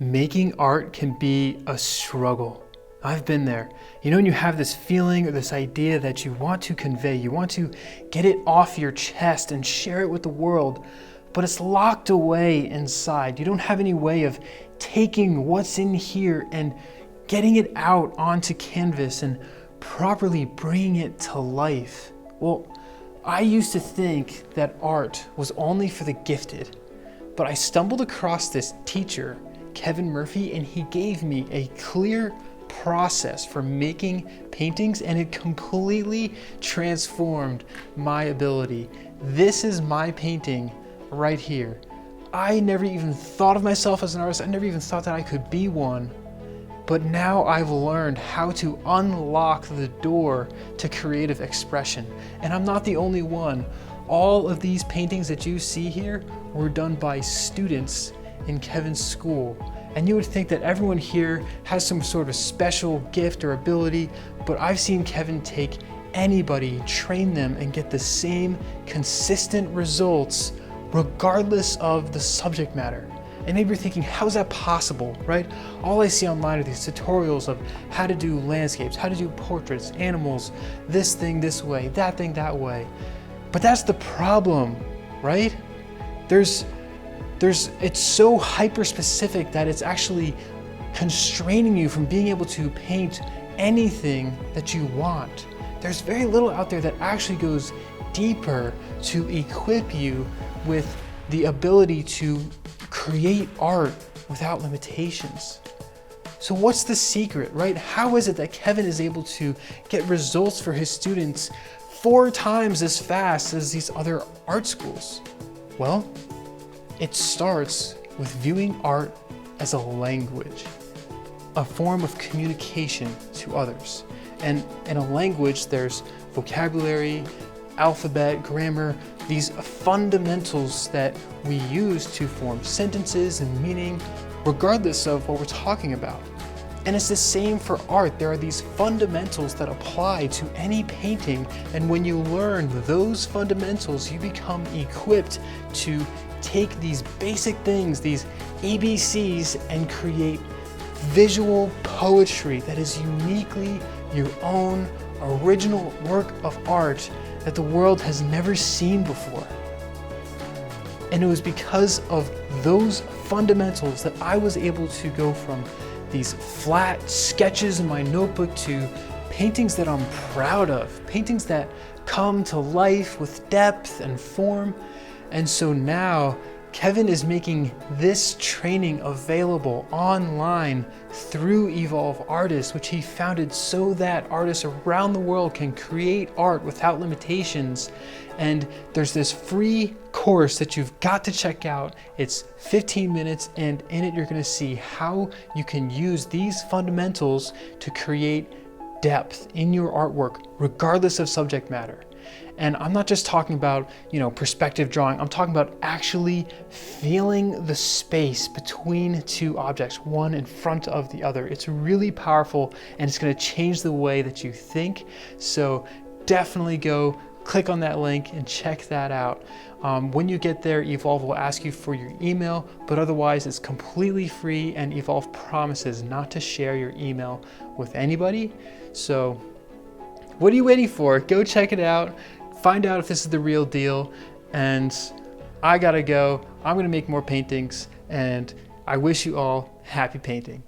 Making art can be a struggle. I've been there. You know, when you have this feeling or this idea that you want to convey, you want to get it off your chest and share it with the world, but it's locked away inside. You don't have any way of taking what's in here and getting it out onto canvas and properly bringing it to life. Well, I used to think that art was only for the gifted, but I stumbled across this teacher, Kevin Murphy, and he gave me a clear process for making paintings, and it completely transformed my ability. This is my painting right here. I never even thought of myself as an artist. I never even thought that I could be one. But now I've learned how to unlock the door to creative expression. And I'm not the only one. All of these paintings that you see here were done by students in Kevin's school. And you would think that everyone here has some sort of special gift or ability, but I've seen Kevin take anybody, train them, and get the same consistent results regardless of the subject matter. And maybe you're thinking, how's that possible, right? All I see online are these tutorials of how to do landscapes, how to do portraits, animals, this thing this way, that thing that way. But that's the problem, right? It's so hyper-specific that it's actually constraining you from being able to paint anything that you want. There's very little out there that actually goes deeper to equip you with the ability to create art without limitations. So what's the secret, right? How is it that Kevin is able to get results for his students 4 times as fast as these other art schools? Well, it starts with viewing art as a language, a form of communication to others. And in a language, there's vocabulary, alphabet, grammar, these fundamentals that we use to form sentences and meaning, regardless of what we're talking about. And it's the same for art. There are these fundamentals that apply to any painting, and when you learn those fundamentals, you become equipped to take these basic things, these ABCs, and create visual poetry that is uniquely your own original work of art that the world has never seen before. And it was because of those fundamentals that I was able to go from these flat sketches in my notebook to paintings that I'm proud of, paintings that come to life with depth and form. And so now Kevin is making this training available online through Evolve Artists, which he founded so that artists around the world can create art without limitations. And there's this free course that you've got to check out. It's 15 minutes, and in it you're going to see how you can use these fundamentals to create depth in your artwork, regardless of subject matter. And I'm not just talking about, perspective drawing. I'm talking about actually feeling the space between 2 objects, one in front of the other. It's really powerful, and it's going to change the way that you think. So definitely go click on that link and check that out. When you get there, Evolve will ask you for your email, but otherwise it's completely free, and Evolve promises not to share your email with anybody. So what are you waiting for? Go check it out. Find out if this is the real deal. And I gotta go. I'm gonna make more paintings, and I wish you all happy painting.